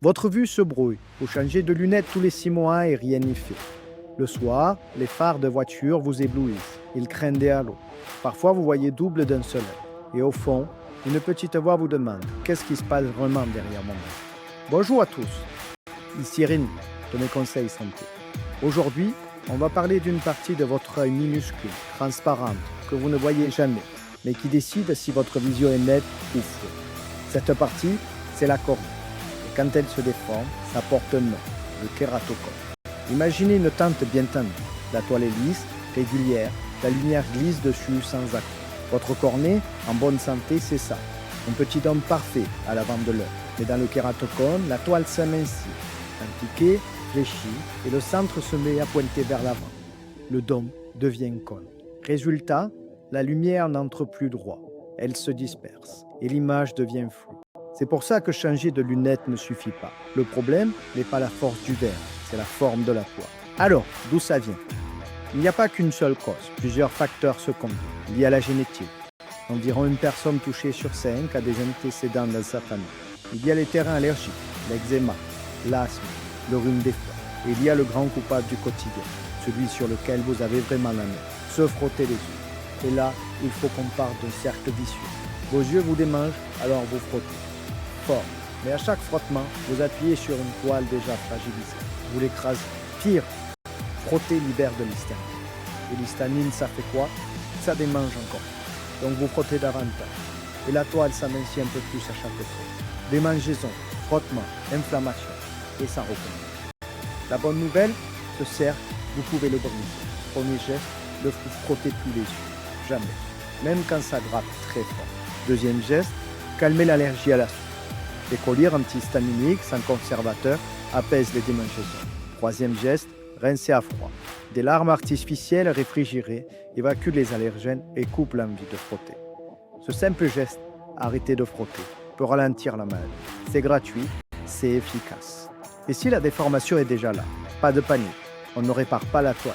Votre vue se brouille. Vous changez de lunettes tous les 6 mois et rien n'y fait. Le soir, les phares de voiture vous éblouissent. Ils craignent des halos. Parfois, vous voyez double d'un seul œil. Et au fond, une petite voix vous demande qu'est-ce qui se passe vraiment derrière mon œil. Bonjour à tous. Ici Rémi, de mes conseils santé. Aujourd'hui, on va parler d'une partie de votre œil minuscule, transparente, que vous ne voyez jamais, mais qui décide si votre vision est nette ou floue. Cette partie, c'est la cornée. Et quand elle se déforme, ça porte un nom, le kératocone. Imaginez une tente bien tendue. La toile est lisse, régulière, la lumière glisse dessus sans accroc. Votre cornée, en bonne santé, c'est ça. Un petit dôme parfait à l'avant de l'œil. Mais dans le kératocone, la toile s'amincit, impliquée, fléchit, et le centre se met à pointer vers l'avant. Le dôme devient cône. Résultat, la lumière n'entre plus droit. Elle se disperse, et l'image devient floue. C'est pour ça que changer de lunettes ne suffit pas. Le problème n'est pas la force du verre, c'est la forme de la toile. Alors, d'où ça vient? Il n'y a pas qu'une seule cause, plusieurs facteurs se combinent. Il y a la génétique. Environ une personne touchée sur 5 a des antécédents dans sa famille. Il y a les terrains allergiques, l'eczéma, l'asthme, le rhume des foies. Et il y a le grand coupable du quotidien, celui sur lequel vous avez vraiment la main, se frotter les yeux. Et là, il faut qu'on parle d'un cercle vicieux. Vos yeux vous démangent, alors vous frottez. Fort. Mais à chaque frottement, vous appuyez sur une toile déjà fragilisée. Vous l'écrasez. Pire, frotter libère de l'histamine. Et l'histamine, ça fait quoi? Ça démange encore. Donc vous frottez davantage. Et la toile s'amincit un peu plus à chaque fois. Démangeaison, frottement, inflammation. Et ça recommence. La bonne nouvelle, ce cercle, vous pouvez le briser. Premier geste, ne vous frottez plus les yeux. Jamais. Même quand ça gratte très fort. Deuxième geste, calmez l'allergie à la soupe. Les collyres antihistaminiques sans conservateur apaisent les démangeaisons. Troisième geste, rincer à froid. Des larmes artificielles réfrigérées évacuent les allergènes et coupent l'envie de frotter. Ce simple geste, arrêter de frotter, peut ralentir la maladie. C'est gratuit, c'est efficace. Et si la déformation est déjà là, pas de panique, on ne répare pas la toile,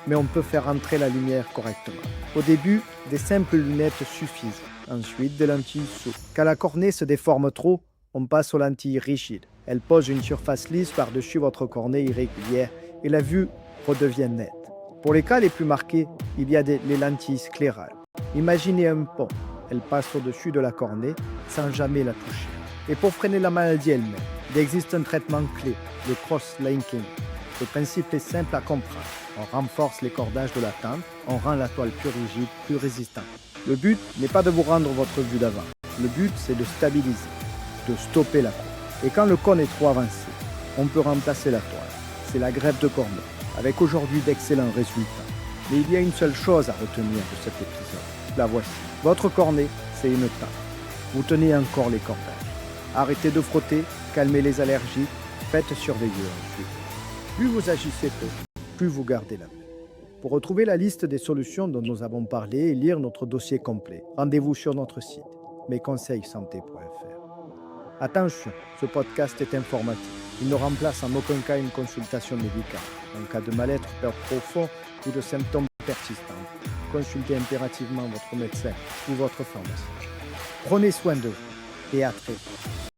mais on peut faire entrer la lumière correctement. Au début, des simples lunettes suffisent. Ensuite, des lentilles souples. Quand la cornée se déforme trop, on passe aux lentilles rigides. Elles posent une surface lisse par-dessus votre cornée irrégulière et la vue redevient nette. Pour les cas les plus marqués, il y a les lentilles sclérales. Imaginez un pont. Elle passe au-dessus de la cornée sans jamais la toucher. Et pour freiner la maladie elle-même, il existe un traitement clé, le cross-linking. Le principe est simple à comprendre. On renforce les cordages de la tente, on rend la toile plus rigide, plus résistante. Le but n'est pas de vous rendre votre vue d'avant. Le but, c'est de stabiliser, de stopper la courbe. Et quand le cône est trop avancé, on peut remplacer la toile. C'est la greffe de cornée, avec aujourd'hui d'excellents résultats. Mais il y a une seule chose à retenir de cet épisode. La voici. Votre cornée, c'est une tente. Vous tenez encore les cordages. Arrêtez de frotter, calmez les allergies, faites surveiller ensuite. Plus vous agissez tôt, plus vous gardez la paix. Pour retrouver la liste des solutions dont nous avons parlé et lire notre dossier complet, rendez-vous sur notre site mesconseilssanté.fr. Attention, ce podcast est informatif. Il ne remplace en aucun cas une consultation médicale. En cas de mal-être, peur profond ou de symptômes persistants, consultez impérativement votre médecin ou votre pharmacien. Prenez soin de vous et à très vite.